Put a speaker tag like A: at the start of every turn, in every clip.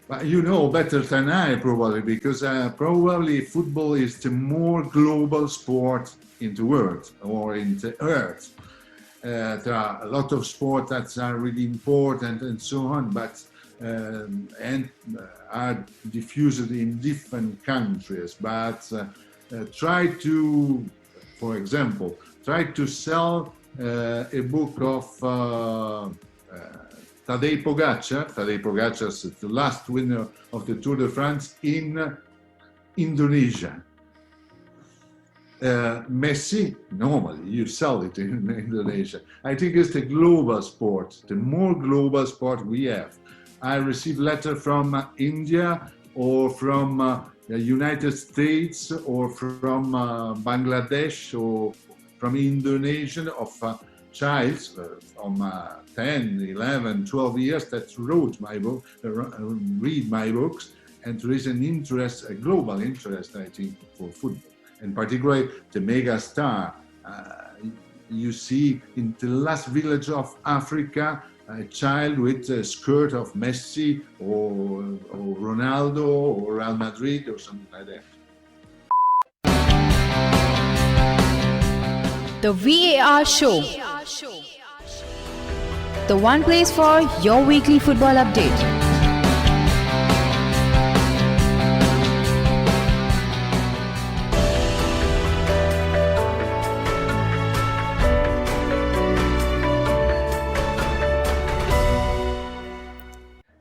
A: But you know better than I probably, because probably football is the more global sport in the world or in the earth. There are a lot of sports that are really important and so on, but and are diffused in different countries. But try to, for example, try to sell a book of Tadej Pogacar is the last winner of the Tour de France in Indonesia. Messi, normally you sell it in Indonesia. I think it's the global sport, the more global sport we have. I receive letter from India or from the United States or from Bangladesh or from Indonesia of child from 10, 11, 12 years that wrote my book, read my books, and there is an interest, a global interest, I think, for football. And particularly the mega star. You see in the last village of Africa, a child with a skirt of Messi or Ronaldo or Real Madrid or something like that.
B: The VAR Show. The one place for your weekly football update.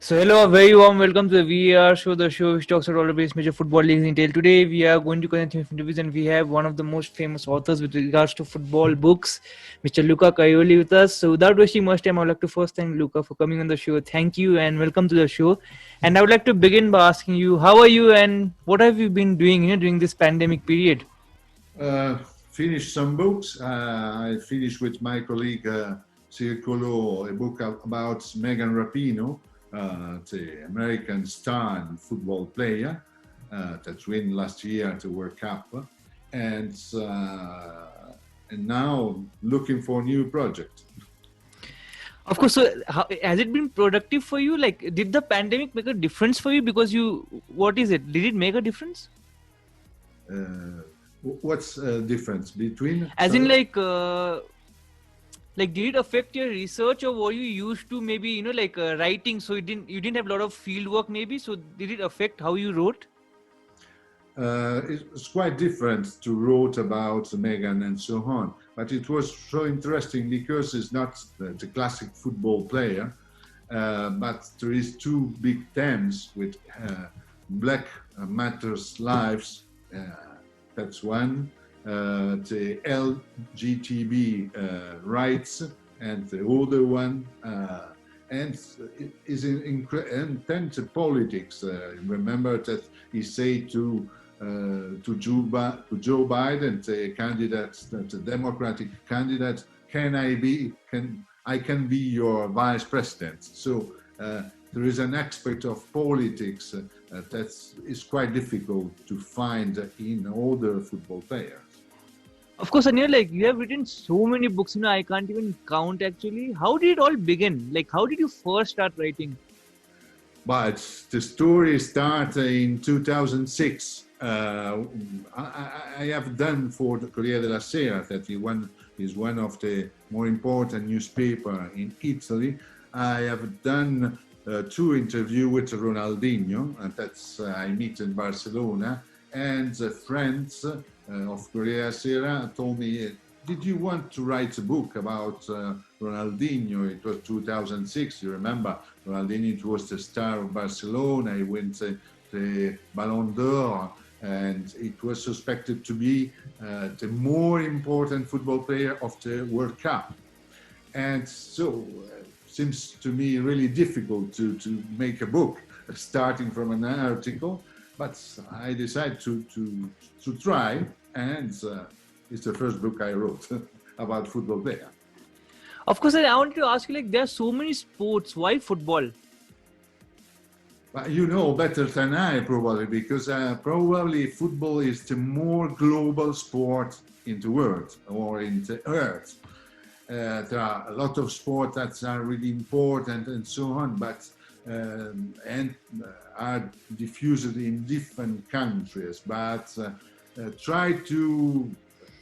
C: So hello, a very warm welcome to the VAR show, the show which talks about all the base major football leagues in detail. Today we are going to connect with interviews and we have one of the most famous authors with regards to football books, Mr. Luca Caioli with us. So without wasting much time, I would like to first thank Luca for coming on the show. Thank you and welcome to the show. And I would like to begin by asking you, how are you and what have you been doing during this pandemic period?
A: Finished some books. I finished with my colleague Circolo a book about Megan Rapinoe, the American star and football player that won last year the World Cup, and now looking for a new project.
C: Of course. So has it been productive for you? Like, did the pandemic make a difference for you? Because what is it? Did it make a difference?
A: What's the difference between?
C: As in, like, did it affect your research, or were you used to maybe writing? So you didn't have a lot of field work maybe. So did it affect how you wrote?
A: It's quite different to wrote about Megan and so on, but it was so interesting because it's not the classic football player, but there is two big themes with Black Matters Lives. That's one. The LGTB rights, and the other one, and is and then the politics. Remember that he said to Joe Biden, the candidate, the Democratic candidate, I can be your vice president. So there is an aspect of politics that is quite difficult to find in other football players.
C: Of course, and you have written so many books, I can't even count actually. How did it all begin? Like, how did you first start writing?
A: But the story started in 2006. I have done for the Corriere della Sera, that is one of the more important newspaper in Italy. I have done two interviews with Ronaldinho, and that's I meet in Barcelona, and friends of Corriere Sera told me, did you want to write a book about Ronaldinho? It was 2006, you remember, Ronaldinho, it was the star of Barcelona, he went the Ballon d'Or, and it was suspected to be the more important football player of the World Cup. And so seems to me really difficult to make a book starting from an article, but I decided to try, and it's the first book I wrote about football player.
C: Of course, I wanted to ask you, there are so many sports, why football?
A: But you know better than I probably, because probably football is the more global sport in the world or in the earth. There are a lot of sports that are really important and so on, but and are diffused in different countries, but try to,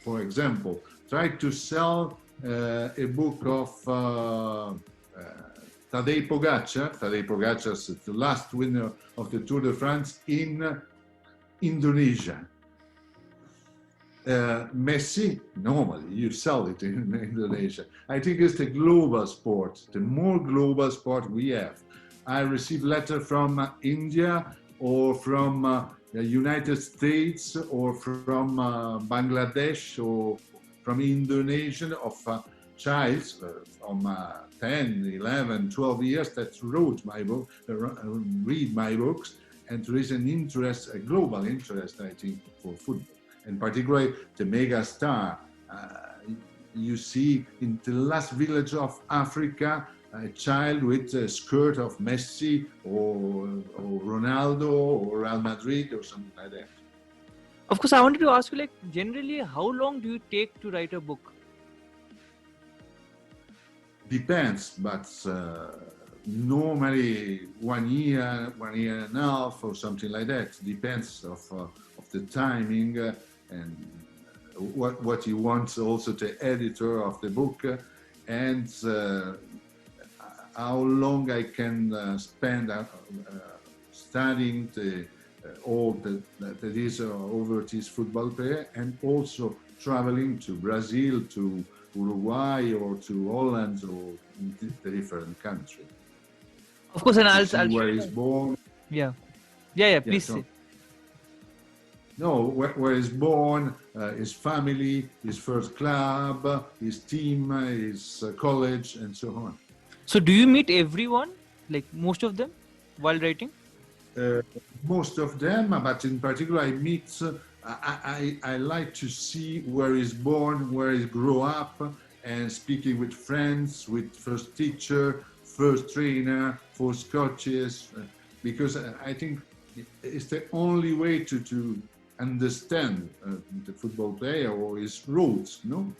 A: for example, try to sell a book of Tadej Pogacar. Tadej Pogacar is the last winner of the Tour de France in Indonesia. Messi, normally you sell it in Indonesia. I think it's the global sport, the more global sport we have. I receive letter from India or from the United States or from Bangladesh or from Indonesia of child from 10, 11, 12 years that wrote my book, read my books, and there is an interest, a global interest, I think, for football. And particularly the mega star. You see in the last village of Africa, a child with a skirt of Messi or Ronaldo or Real Madrid or something like that.
C: Of course, I wanted to ask you, like, generally, how long do you take to write a book?
A: Depends, but normally 1 year, 1 year and a half or something like that. Depends of the timing and what you want also the editor of the book and how long I can spend studying all that is overseas football player and also traveling to Brazil, to Uruguay or to Holland or the different countries.
C: Of course, and I'll
A: where he's born.
C: Yeah, please say.
A: No, where he's born, his family, his first club, his team, his college, and so on.
C: So, do you meet everyone, like most of them, while writing?
A: Most of them, but in particular, I meet. I like to see where he's born, where he grew up, and speaking with friends, with first teacher, first trainer, first coaches, because I think it's the only way to understand the football player or his roots, no?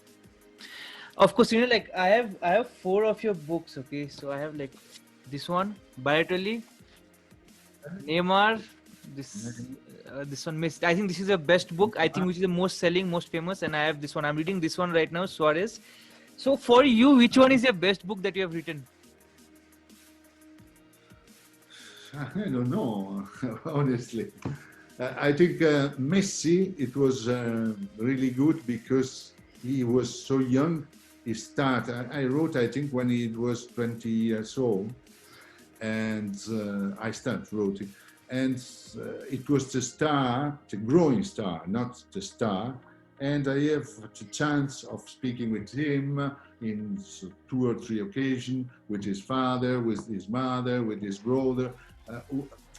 C: Of course, like I have 4 of your books. Okay, so I have like this one, Balotelli, Neymar, this one, Messi. I think this is the best book. I think which is the most selling, most famous, and I have this one. I'm reading this one right now, Suarez. So for you, which one is your best book that you have written?
A: I don't know, honestly. I think Messi, it was really good because he was so young. He started, I wrote, I think, when he was 20 years old, and I started writing. And it was the star, the growing star, not the star. And I have the chance of speaking with him in 2 or 3 occasions, with his father, with his mother, with his brother,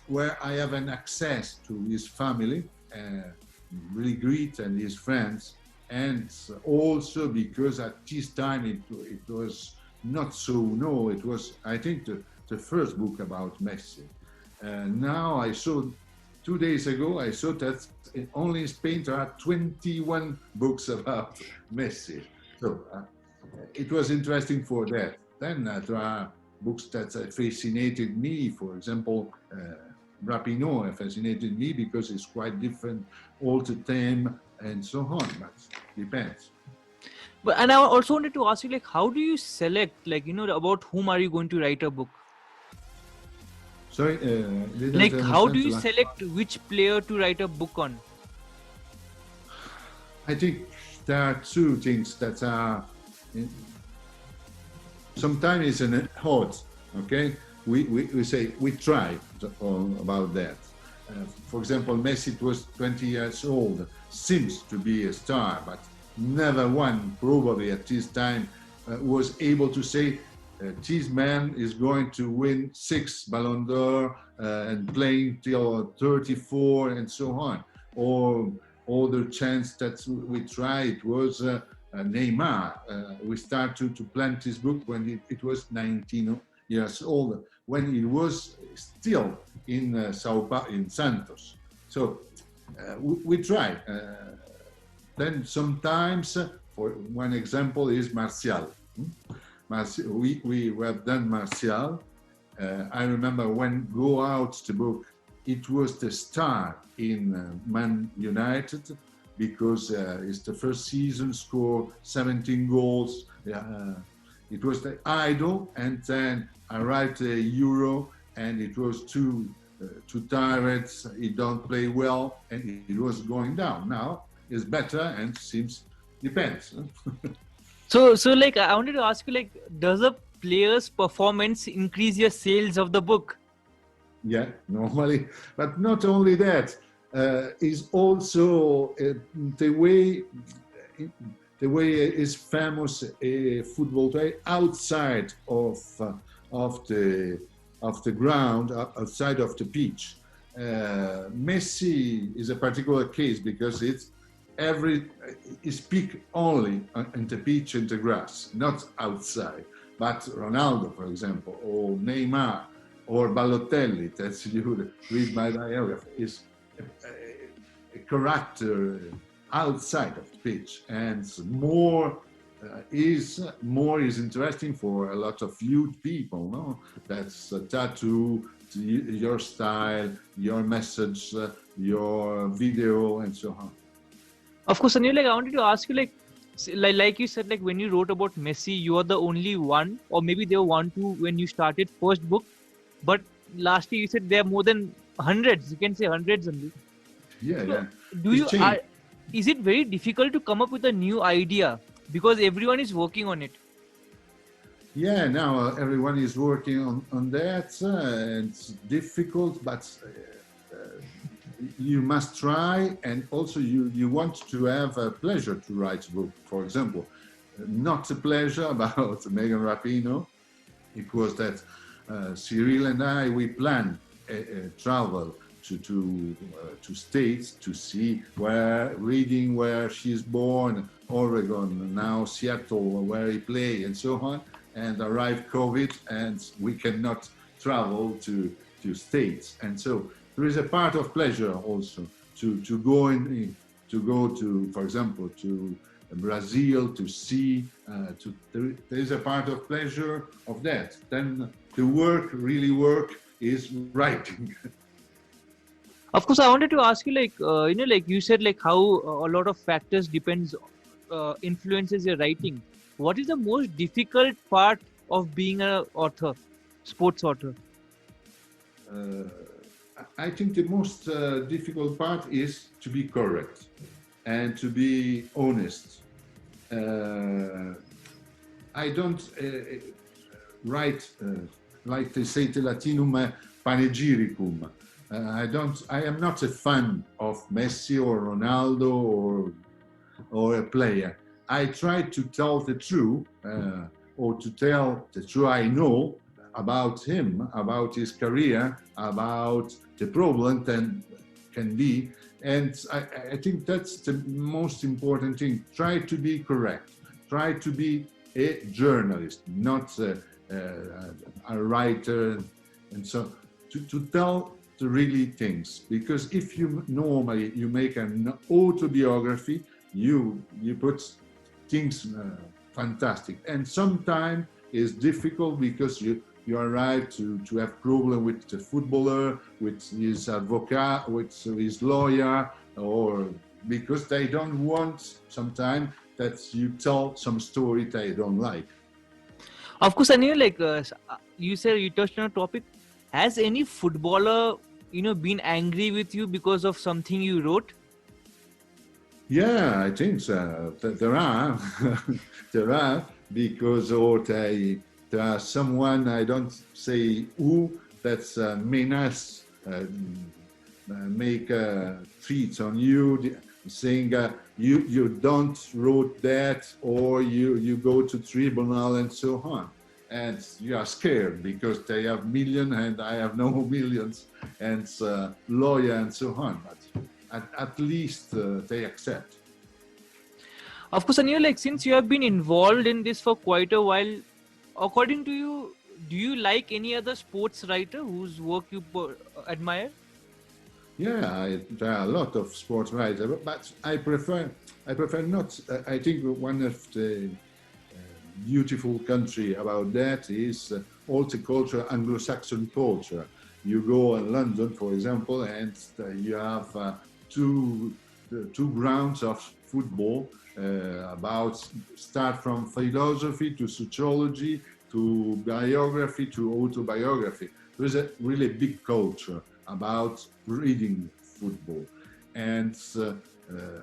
A: where I have an access to his family, really great, and his friends. And also because at this time it was not so known. It was, I think, the first book about Messi. Now I saw 2 days ago, I saw that only in Spain there are 21 books about Messi. So it was interesting for that. Then there are books that fascinated me. For example, Rapinoe fascinated me because it's quite different all the time and so on, but depends.
C: But and I also wanted to ask you, like, how do you select, like, about whom are you going to write a book?
A: Sorry,
C: like, how do you select which player to write a book on?
A: I think there are 2 things that are. Sometimes it's an odd, okay? We say we try about that. For example, Messi was 20 years old, seems to be a star, but never one probably at this time was able to say this man is going to win 6 Ballon d'Or and playing till 34 and so on. Or other chance that we tried was Neymar. We started to plan this book when it was 19 years old, when he was still in Santos. So we try. Then sometimes, for one example is Martial. We have done Martial. I remember when Go Out the book, it was the star in Man United because it's the first season, scored 17 goals. It was the idol, and then arrived the Euro, and it was too tired. He don't play well, and it was going down. Now it's better, and seems depends.
C: So like I wanted to ask you, like, does a player's performance increase your sales of the book?
A: Yeah, normally, but not only that. Is also the way is famous football play outside of the ground, outside of the pitch. Messi is a particular case because it's he speak only on the pitch and the grass, not outside. But Ronaldo, for example, or Neymar, or Balotelli, that's you read my diary, is a character outside of the pitch, and more is interesting for a lot of youth people. No, that's a tattoo, your style, your message, your video, and so on.
C: Of course, and like I wanted to ask you, like you said, like when you wrote about Messi, you are the only one, or maybe there were 1, 2 when you started first book, but lastly you said there are more than hundreds. You can say hundreds only.
A: Yeah,
C: So
A: yeah.
C: is it very difficult to come up with a new idea because everyone is working on it?
A: Yeah, now everyone is working on that. It's difficult, but you must try, and also you want to have a pleasure to write a book. For example, not a pleasure about Megan Rapinoe. It was that Cyril and I, we planned a travel to states to see reading where she's born, Oregon, now Seattle, where he play, and so on. And arrived COVID, and we cannot travel to states, and so there is a part of pleasure also to go to, for example, to Brazil to see. There is a part of pleasure of that. Then the work is writing.
C: Of course, I wanted to ask you, like like you said, like how a lot of factors influences your writing. What is the most difficult part of being an author, sports author?
A: I think the most difficult part is to be correct and to be honest. I don't write like they say the Latinum panegyricum. I am not a fan of Messi or Ronaldo or a player. I try to tell the truth, or to tell the truth I know about him, about his career, about the problem that can be. And I think that's the most important thing. Try to be correct. Try to be a journalist, not a writer. And so to tell the really things. Because if you normally you make an autobiography, you put things fantastic. And sometimes it's difficult because you arrive to have problem with the footballer, with his advocate, with his lawyer, or because they don't want sometimes that you tell some story they don't like.
C: Of course, and like you said, you touched on a topic. Has any footballer, been angry with you because of something you wrote?
A: Yeah, I think so. There are, there are, because there are someone, I don't say who, that's menace, make tweets on you, saying you don't wrote that, or you go to tribunal and so on. And you are scared because they have millions and I have no millions, and lawyer and so on. But at least they accept.
C: Of course, and like since you have been involved in this for quite a while, according to you, do you like any other sports writer whose work you admire?
A: Yeah, there are a lot of sports writers, but I prefer not. I think one of the beautiful country about that is all the culture, Anglo-Saxon culture. you go in London, for example, and you have two grounds of football about start from philosophy to sociology to biography to autobiography. There's a really big culture about reading football and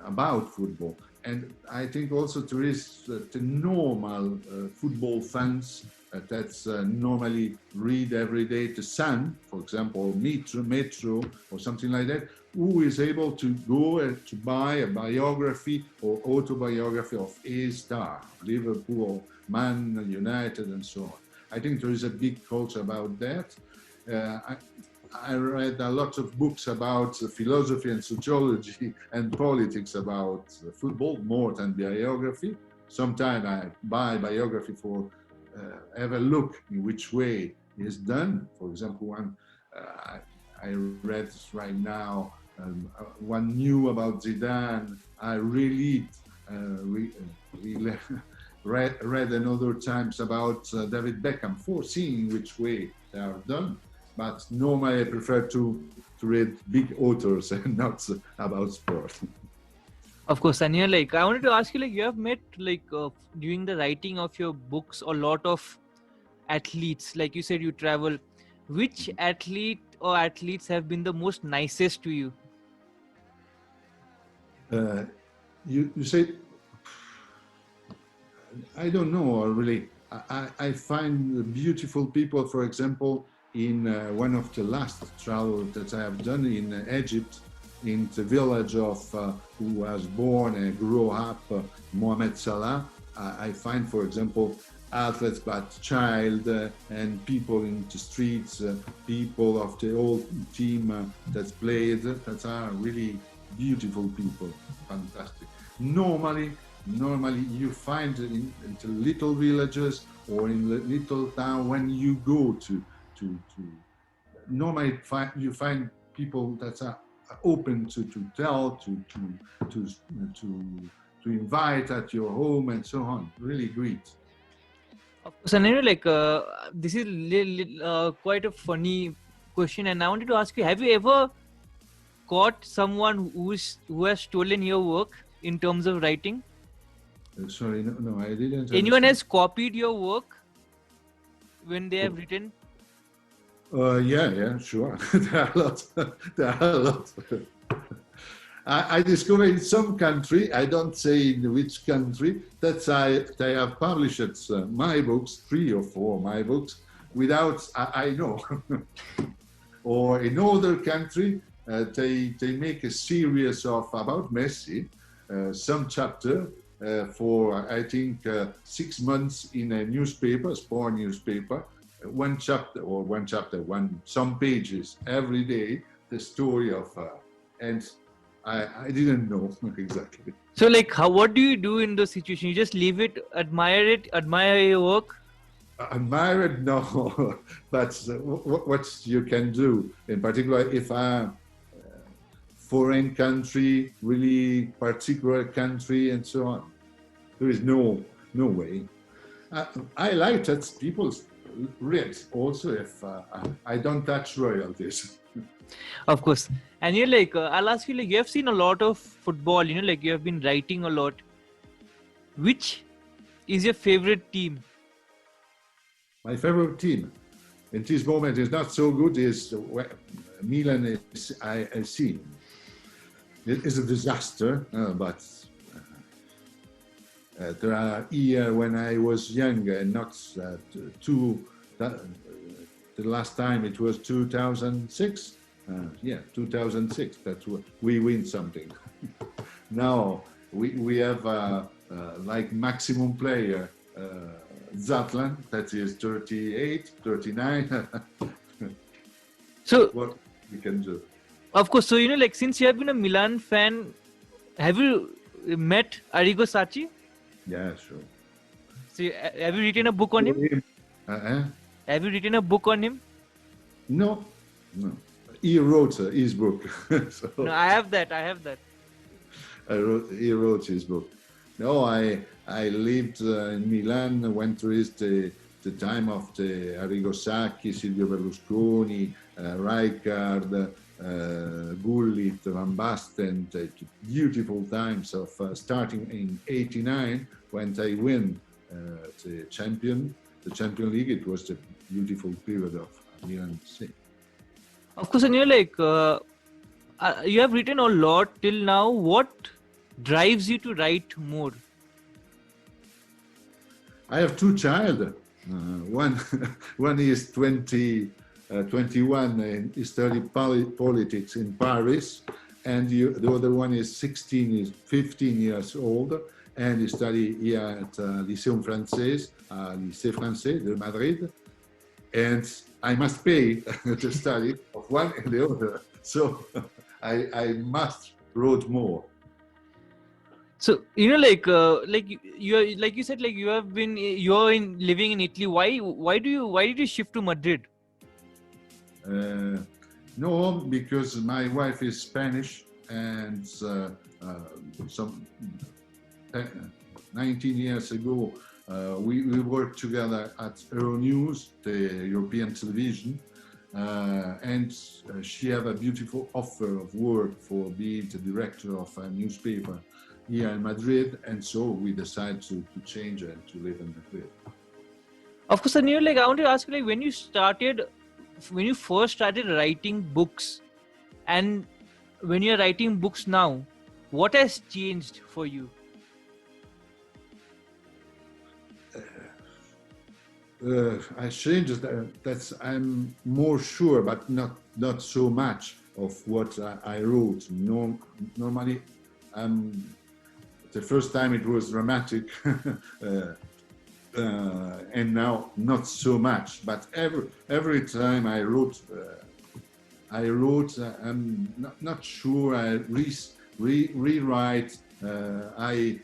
A: about football. And I think also there is the normal football fans that normally read every day the Sun, for example, Metro or something like that, who is able to go to buy a biography or autobiography of a star, Liverpool, Man United, and so on. I think there is a big culture about that. I read a lot of books about philosophy and sociology and politics about football, more than biography. Sometimes I buy biography for have a look in which way it is done. For example, one I read right now, one new about Zidane. I really read another times about David Beckham, for seeing which way they are done. But normally I prefer to read big authors and not about sport.
C: Of course, and you're like, I wanted to ask you, like, you have met, like, during the writing of your books, a lot of athletes. Like you said, you travel. Which athlete or athletes have been the most nicest to you?
A: You say, I don't know really. I find beautiful people, for example, in one of the last travels that I have done in Egypt, in the village of who was born and grew up, Mohamed Salah. I find, for example, athletes but child and people in the streets, people of the old team that played, that are really beautiful people, fantastic. Normally you find in the little villages or in the little town, when you go to normally you find people that are open to tell, to invite at your home and so on. Really great.
C: Of course, and like this is quite a funny question, and I wanted to ask you: have you ever caught someone who has stolen your work in terms of writing?
A: Sorry, no, I didn't.
C: Anyone has copied your work when they have written?
A: Yeah, sure. There are a lot. I discovered in some country, I don't say in which country, that they have published my books, 3 or 4 my books, without I know. Or in other country, they make a series of about Messi, some chapter for I think 6 months in a newspaper, sport newspaper. Some pages every day, the story of, and I didn't know exactly.
C: So, like, what do you do in those situations? You just leave it, admire your work?
A: Admire it, no, but what you can do, in particular, if a foreign country, really particular country, and so on, there is no way. I like that people read also if I don't touch royalties.
C: Of course. And you're like, I'll ask you, like, you have seen a lot of football, like you have been writing a lot. Which is your favorite team?
A: My favorite team in this moment is not so good. Is Milan AC. It is a disaster, but there are years when I was young and not the last time it was 2006. 2006. That we win something. Now we have like maximum player Zatlan, that is 38, 39.
C: So
A: what we can do.
C: Of course. So like since you have been a Milan fan, have you met Arrigo Sacchi?
A: Yeah, sure.
C: So have you written a book on him? Have you written a book on him?
A: No. He wrote his book. So
C: no, I have that.
A: He wrote his book. No, I lived in Milan, went to his the time of the Arrigo Sacchi, Silvio Berlusconi, Rijkaard, Gullit, Van Basten, the beautiful times of starting in '89 when they win the Champions League. It was the beautiful period of Milan AC.
C: Of course, and you have written a lot till now. What drives you to write more?
A: I have two children. One is 21 and he studied politics in Paris, and the other one is 15 years old, and he studied here at Lycée Français de Madrid, and I must pay the study of one and the other, so I must write more.
C: So you said, like you're living in Italy. Why did you shift to Madrid?
A: No, because my wife is Spanish, and some 19 years ago we worked together at Euronews, the European television, and she had a beautiful offer of work for being the director of a newspaper here in Madrid, and so we decided to change and to live in Madrid.
C: Of course, and I want to ask you, when you first started writing books, and when you're writing books now, what has changed for you?
A: I changed. I'm more sure, but not so much of what I wrote. Normally, the first time it was dramatic, and now not so much. But every time I wrote, I'm not sure. I rewrite. I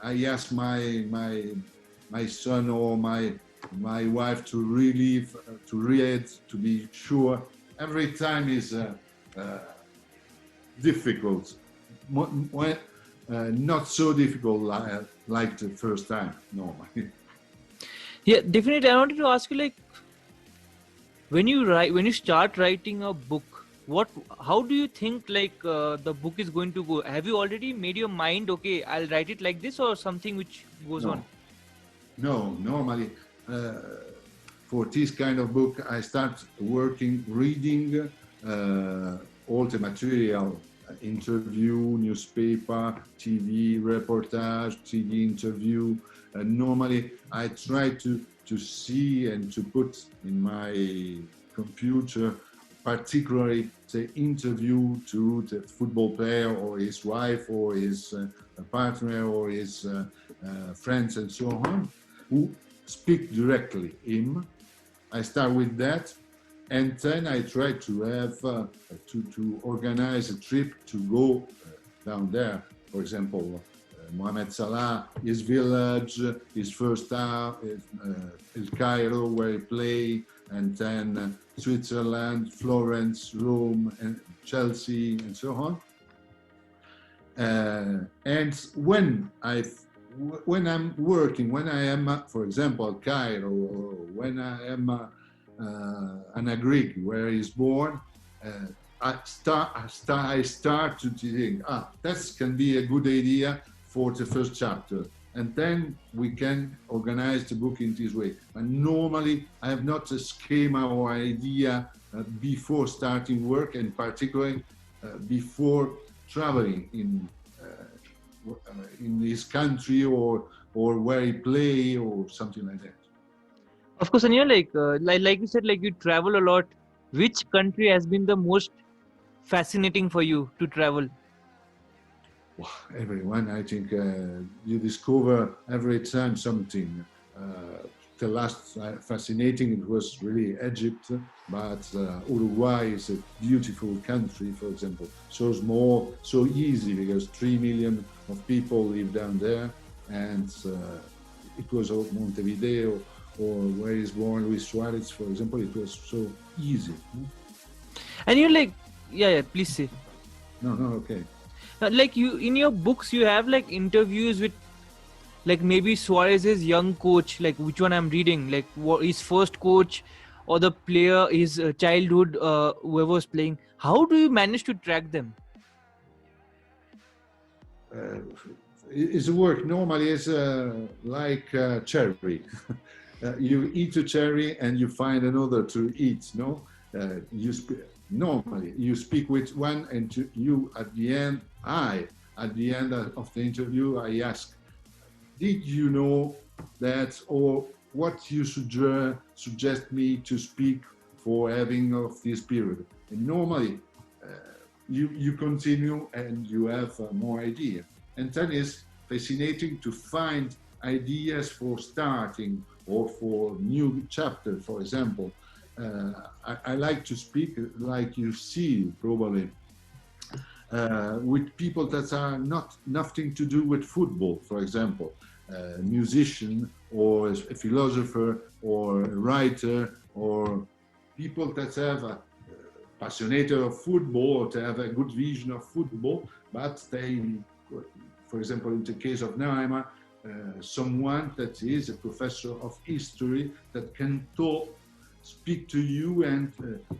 A: ask my son or my wife to relive, to read, to be sure. Every time is difficult. Not so difficult like the first time, normally.
C: Yeah, definitely. I wanted to ask you, when you start writing a book, how do you think the book is going to go? Have you already made your mind, okay, I'll write it like this, or something which goes on?
A: No, normally for this kind of book, I start reading all the material, interview, newspaper, TV, reportage, TV interview. Normally, I try to see and to put in my computer, particularly the interview to the football player or his wife or his partner or his friends and so on, who speak directly him. I start with that, and then I try to have to organize a trip to go down there. For example, Mohamed Salah, his village, his first town, El Cairo, where he played, and then Switzerland, Florence, Rome, and Chelsea, and so on. And when I'm working, when I am, for example, Cairo, or when I am an Greek, where he's born, I start to think, that can be a good idea for the first chapter, and then we can organize the book in this way. And normally, I have not a schema or idea before starting work, and particularly before traveling in his country or where he play or something like that.
C: Of course, and like you said, you travel a lot. Which country has been the most fascinating for you to travel?
A: Everyone, I think you discover every time something. The last fascinating, it was really Egypt, but Uruguay is a beautiful country, for example. So small, so easy, because 3 million of people live down there, and it was Montevideo, or where he's born, Luis Suarez, for example, it was so easy.
C: And you're yeah, please say.
A: No, okay.
C: You in your books, you have interviews with like maybe Suarez's young coach, like which one I'm reading, like what his first coach or the player, his childhood, whoever was playing. How do you manage to track them?
A: Uh, his work normally is like cherry. You eat a cherry and you find another to eat. No, normally you speak with one, and you at the end, at the end of the interview, I ask, did you know that, or what you should suggest me to speak for having of this period? And normally you continue and you have more idea. And that is fascinating to find ideas for starting or for new chapter, for example. I like to speak, like you see probably, with people that are not nothing to do with football, for example, a musician or a philosopher or a writer, or people that have a passionate of football or to have a good vision of football, but they, for example, in the case of Neymar, someone that is a professor of history that can talk, speak to you and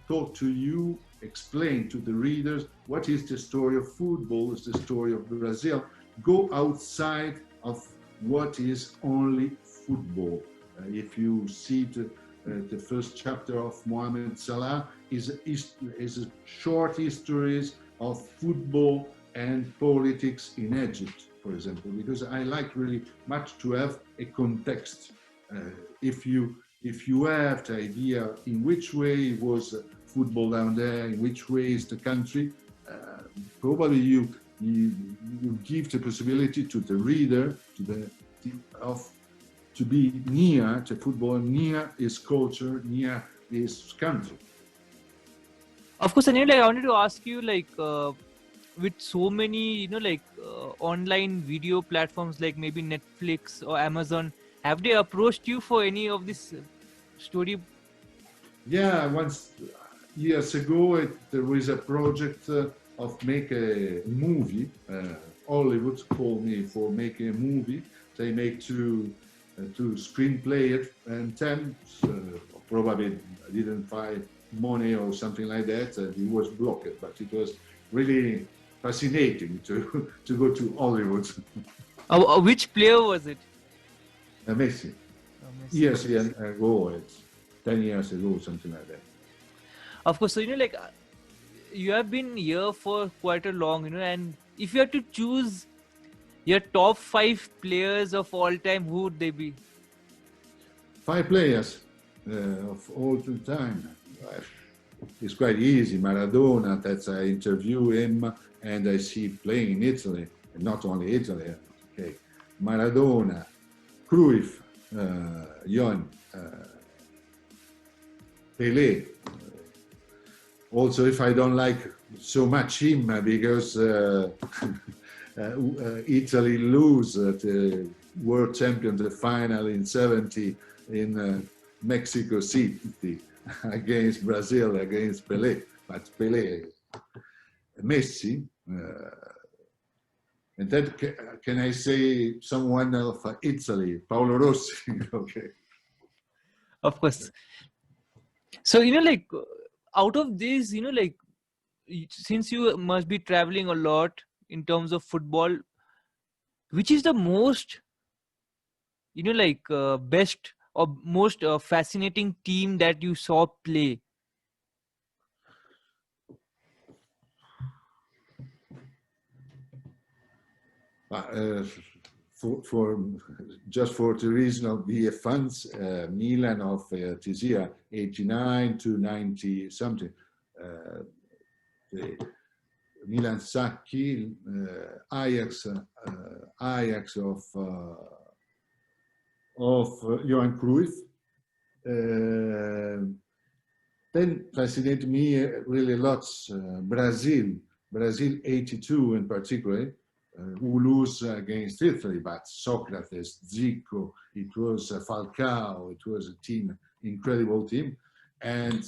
A: talk to you, explain to the readers what is the story of football, is the story of Brazil, go outside of what is only football. If you see the first chapter of Mohamed Salah is a short histories of football and politics in Egypt, for example, because I like really much to have a context. If you have the idea in which way was football down there, in which way is the country, probably you give the possibility to the reader to be near to football, near his culture, near his country.
C: Of course, Anil, like, I wanted to ask you, like, with so many, online video platforms like maybe Netflix or Amazon, have they approached you for any of this story?
A: Yeah, once years ago, there was a project of make a movie. Hollywood called me for making a movie. They make two screenplay it, and then probably didn't find money or something like that. It was blocked, but it was really fascinating to to go to Hollywood.
C: Which player was it?
A: Messi.
C: Messi.
A: Years ago, it's 10 years ago, something like that.
C: Of course, so like you have been here for quite a long, and if you had to choose your top 5 players of all time, who would they be?
A: 5 players of all the time. It's quite easy. Maradona, that's I interview him and I see playing in Italy, and not only Italy. Okay, Maradona, Cruyff, Johan, Pelé. Also, if I don't like so much him because Italy lose the world champion the final in '70 in Mexico City against Brazil, against Pelé. But Pelé, Messi, and then can I say someone of Italy, Paolo Rossi? Okay.
C: Of course. So like out of this, like since you must be traveling a lot in terms of football, which is the most best or most fascinating team that you saw play?
A: For just for the reason of the funds, Milan of this year, 89 to 90 something. The Milan Sacchi, Ajax of Johan Cruyff. Then fascinated me really lots. Brazil 82 in particular, who lose against Italy, but Socrates, Zico, it was Falcao, it was a team, incredible team. And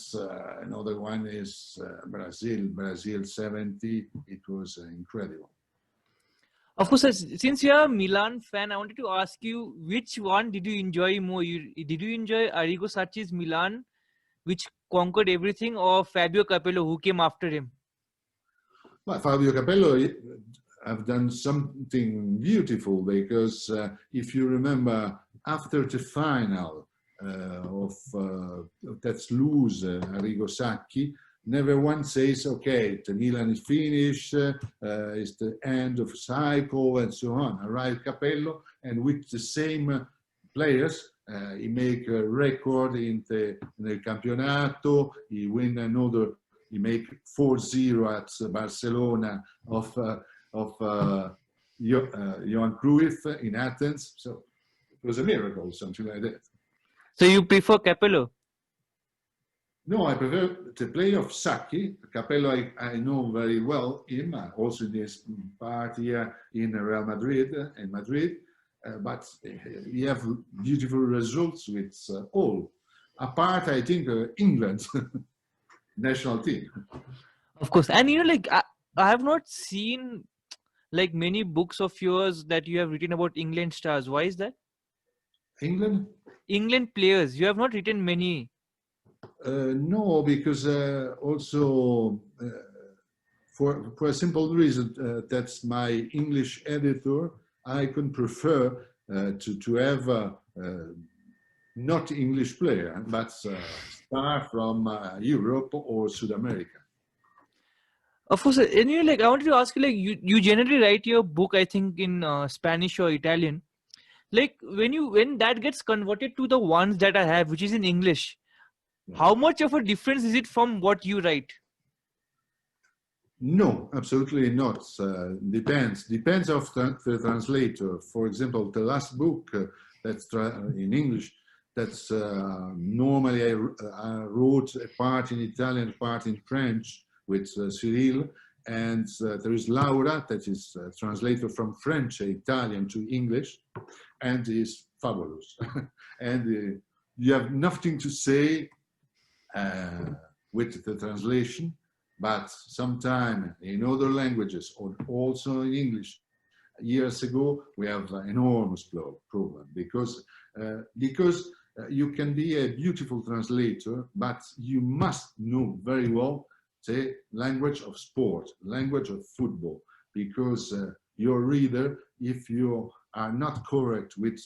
A: another one is Brazil 70, it was incredible.
C: Of course, since you're a Milan fan, I wanted to ask you which one did you enjoy more? Did you enjoy Arrigo Sacchi's Milan, which conquered everything, or Fabio Capello, who came after him?
A: Well, Fabio Capello have done something beautiful because if you remember, after the final of that's lose Arrigo Sacchi, never one says, okay, the Milan is finished, it's the end of a cycle and so on. Arrived Capello, and with the same players, he make a record in the campionato, he win another, he make 4-0 at Barcelona of Johan Cruyff in Athens. So it was a miracle, something like that.
C: So you prefer Capello?
A: No, I prefer the play of Sacchi. Capello, I know very well him, also in his part here in Real Madrid, in Madrid. But he have beautiful results with all. Apart, I think, England national team.
C: Of course. And like I have not seen like many books of yours that you have written about England stars. Why is that?
A: England?
C: England players. You have not written many.
A: No, because also for a simple reason, that's my English editor. I can prefer to have not English player, but star from Europe or South America.
C: Of course, and like I wanted to ask you, like you generally write your book, I think, in Spanish or Italian. Like when that gets converted to the ones that I have, which is in English, how much of a difference is it from what you write?
A: No, absolutely not. Depends of the translator. For example, the last book that's in English, that's normally I wrote a part in Italian, a part in French with Cyril, and there is Laura, that is translator from French, Italian to English, and is fabulous. And you have nothing to say with the translation, but sometime in other languages, or also in English, years ago, we have an enormous problem because you can be a beautiful translator, but you must know very well the language of sport, language of football, because your reader, if you are not correct with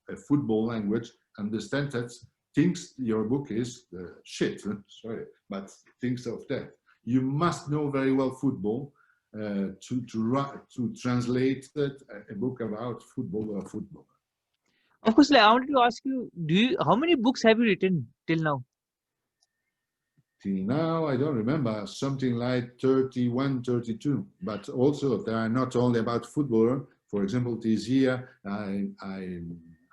A: a football language, understand that thinks your book is shit, sorry, but thinks of that. You must know very well football to translate a book about football or football.
C: Of course, like, I wanted to ask you, how many books have you written till now?
A: Till now, I don't remember, something like 31, 32, but also they are not only about football. For example, this year, I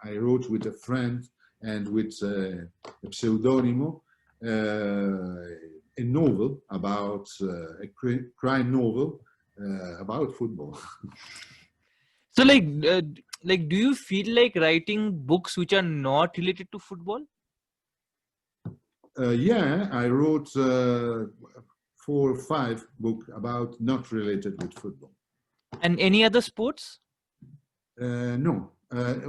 A: wrote with a friend and with a pseudonym, a novel about a crime novel about football.
C: So, like, do you feel like writing books which are not related to football?
A: Yeah, I wrote 4 or 5 books about not related with football.
C: And any other sports?
A: No.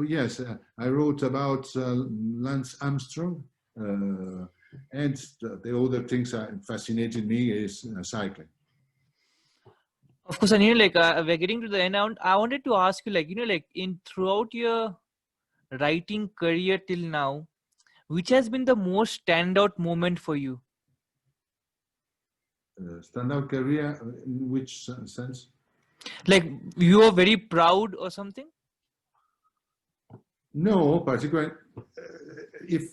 A: Yes, I wrote about Lance Armstrong, and the other things that fascinated me is cycling.
C: Of course, and like we're getting to the end. I wanted to ask you, like like throughout your writing career till now, which has been the most standout moment for you?
A: Standout career, in which sense?
C: Like you are very proud or something?
A: No, particularly. If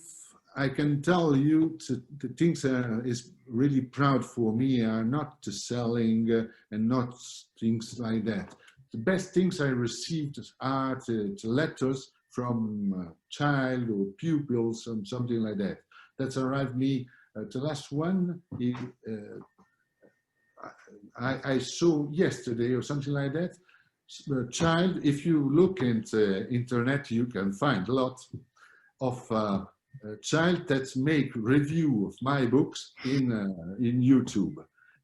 A: I can tell you, the things is really proud for me are not the selling and not things like that. The best things I received are the letters from child or pupils and something like that. That's arrived me. The last one I saw yesterday or something like that. Child, if you look into internet, you can find a lot of child that make review of my books in YouTube,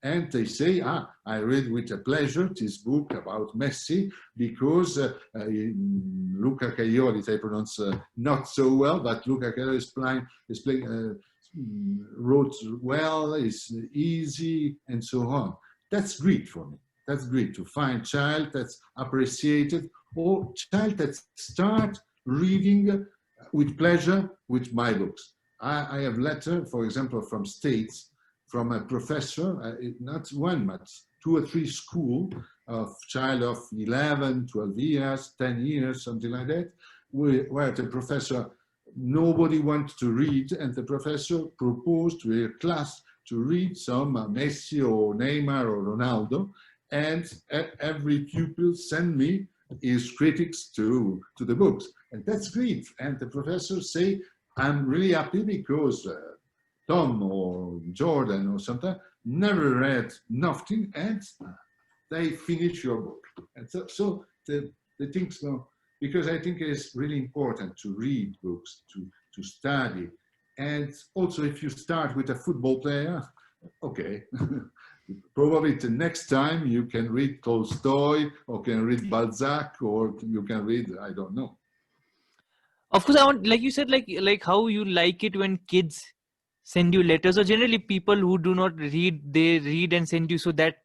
A: And they say, I read with a pleasure this book about Messi because Luca Caioli, I pronounce not so well, but Luca Caioli wrote well, is easy, and so on. That's great for me. That's great to find child that's appreciated or child that start reading with pleasure with my books. I have letter, for example, from States, from a professor, not one, but 2 or 3 school of child of 11, 12 years, 10 years, something like that, where the professor, nobody wants to read, and the professor proposed to a class to read some Messi or Neymar or Ronaldo, and every pupil send me his critics to the books. And that's great. And the professor say, I'm really happy because Tom or Jordan or something never read nothing, and they finish your book. And so the things, because I think it's really important to read books, to study. And also if you start with a football player, okay, probably the next time you can read Tolstoy or can read Balzac or you can read, I don't know.
C: Of course, I want, like you said, like how you like it when kids send you letters, or generally people who do not read, they read and send you. So that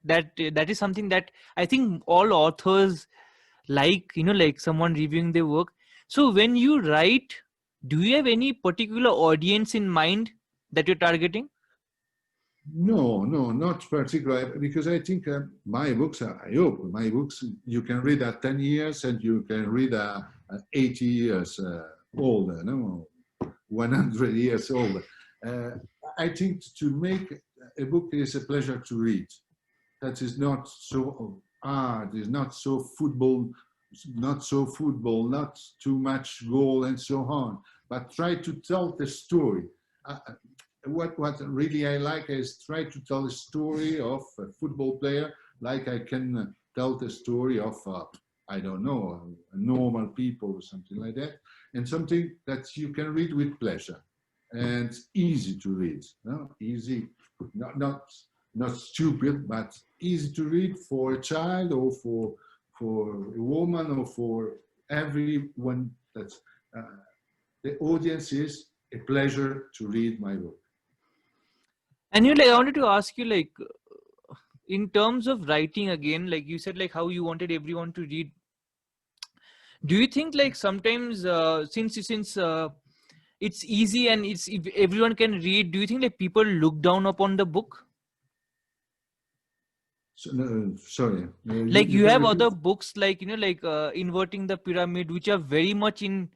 C: is something that I think all authors like, like someone reviewing their work. So when you write, do you have any particular audience in mind that you're targeting?
A: No, not particularly, because I think my books, I hope my books, you can read at 10 years and you can read at 80 years old, no, 100 years old. I think to make a book is a pleasure to read. That is not so hard, is not so football, not too much goal and so on, but try to tell the story. What really I like is try to tell the story of a football player like I can tell the story of, I don't know, normal people or something like that, and something that you can read with pleasure and easy to read. No? Easy, not stupid, but easy to read for a child or for a woman or for everyone. That's the audience is a pleasure to read my book.
C: And I wanted to ask you, in terms of writing again, like you said, like how you wanted everyone to read. Do you think like sometimes since it's easy and if everyone can read, do you think like people look down upon the book?
A: So, no, sorry.
C: Like
A: You
C: you
A: can
C: have
A: repeat?
C: other books like Inverting the Pyramid, which are very much in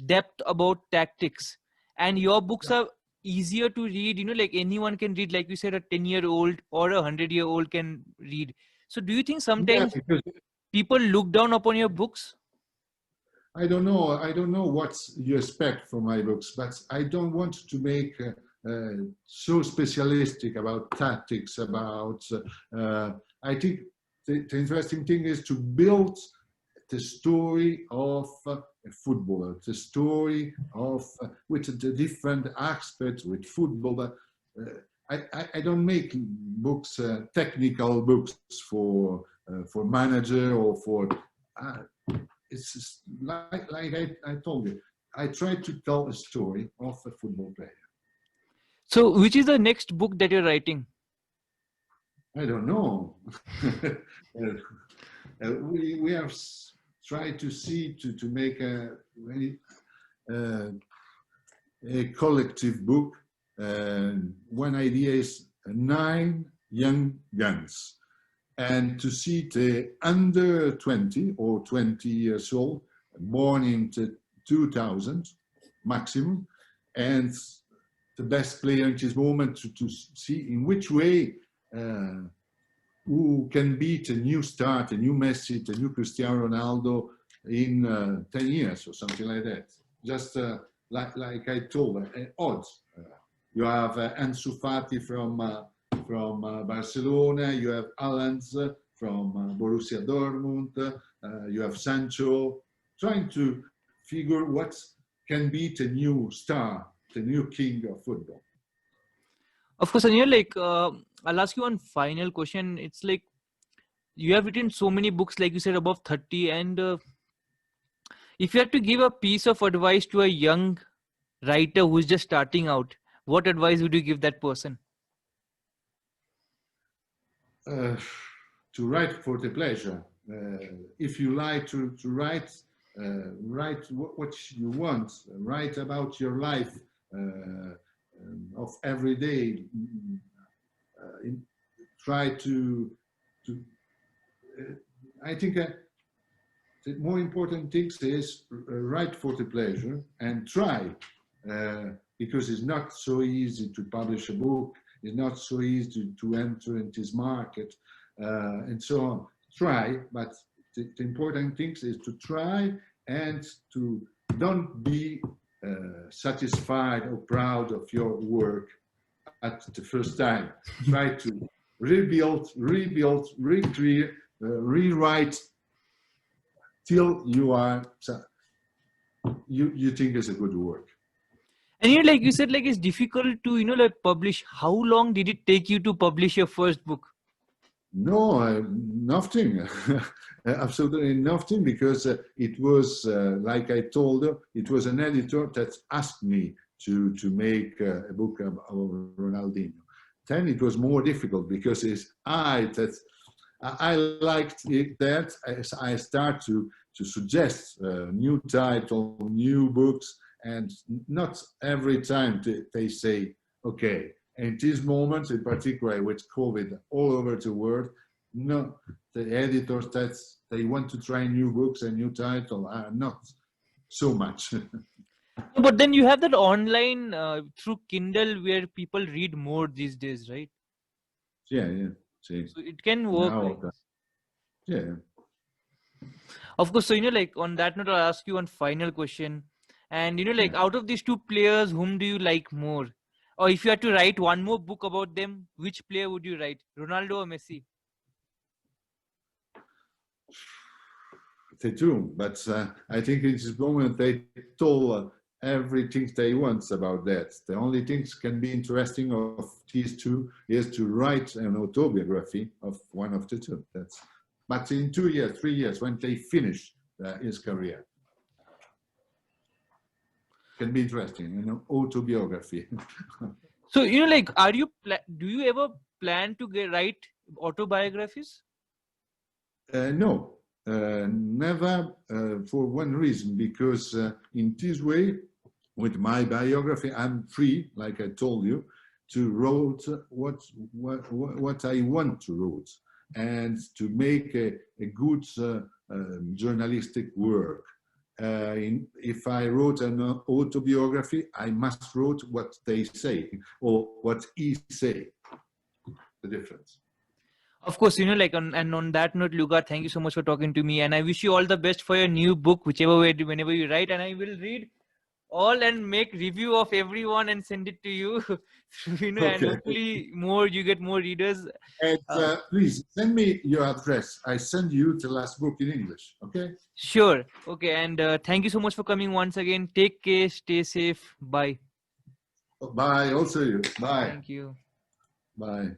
C: depth about tactics, and your books are easier to read, like anyone can read, like you said, a 10-year-old or a 100-year-old can read. So do you think
A: Yeah,
C: sometimes
A: because
C: people look down upon your books?
A: I don't know. I don't know what you expect from my books, but I don't want to make so specialistic about tactics. I think the interesting thing is to build the story of a footballer, the story of with the different aspects with football. I don't make books, technical books for manager or for. It's just like I told you, I try to tell a story of a football player.
C: So which is the next book that you're writing?
A: I don't know. We have tried to see to make a collective book. One idea is 9 young guns, and to see the under 20 or 20 years old, born in 2000 maximum, and the best player in this moment to see in which way who can beat a new star, a new Messi, a new Cristiano Ronaldo in 10 years or something like that. Just like I told, odds. You have Ansu Fati from Barcelona, you have Haaland from Borussia Dortmund, you have Sancho, trying to figure what can be the new star, the new king of football.
C: Of course, and I'll ask you one final question. It's like you have written so many books, like you said, above 30, and if you had to give a piece of advice to a young writer who's just starting out, what advice would you give that person?
A: Uh, to write for the pleasure. If you like to write, write what you want. Write about your life of every day. Try to. I think the more important thing is write for the pleasure and try, because it's not so easy to publish a book. It's not so easy to enter into this market, and so on. Try, but the important thing is to try and to don't be satisfied or proud of your work at the first time. Try to rebuild, recreate, rewrite till you think it's a good work.
C: And like you said, like it's difficult to like publish. How long did it take you to publish your first book?
A: No, nothing. Absolutely nothing, because it was, like I told you, it was an editor that asked me to make a book of Ronaldinho. Then it was more difficult because I liked it, that I start to suggest new title, new books, and not every time they say, okay. In these moments, in particular with COVID all over the world, no, the editors that they want to try new books and new title are not so much.
C: But then you have that online through Kindle where people read more these days, right?
A: Yeah. See,
C: So it can work.
A: now,
C: Like
A: yeah.
C: Of course. So like on that note, I'll ask you one final question. And like out of these two players, whom do you like more? Or if you had to write one more book about them, which player would you write? Ronaldo or Messi?
A: They do, but I think in this moment they told everything they want about that. The only things can be interesting of these two is to write an autobiography of one of the two. But in 2 years, 3 years, when they finish his career, can be interesting, an autobiography.
C: So like, do you ever plan to write autobiographies?
A: No, never, for one reason, because in this way, with my biography, I'm free, like I told you, to write what I want to write and to make a good journalistic work. If I wrote an autobiography, I must write what they say or what he say. The difference.
C: Of course, like on that note, Luca, thank you so much for talking to me, and I wish you all the best for your new book, whichever way, whenever you write, and I will read all and make review of everyone and send it to you. And
A: Okay.
C: hopefully you get more readers.
A: And please send me your address. I send you the last book in English. Okay.
C: Sure. Okay, and thank you so much for coming once again. Take care. Stay safe. Bye.
A: Bye. Also you. Bye.
C: Thank you.
A: Bye.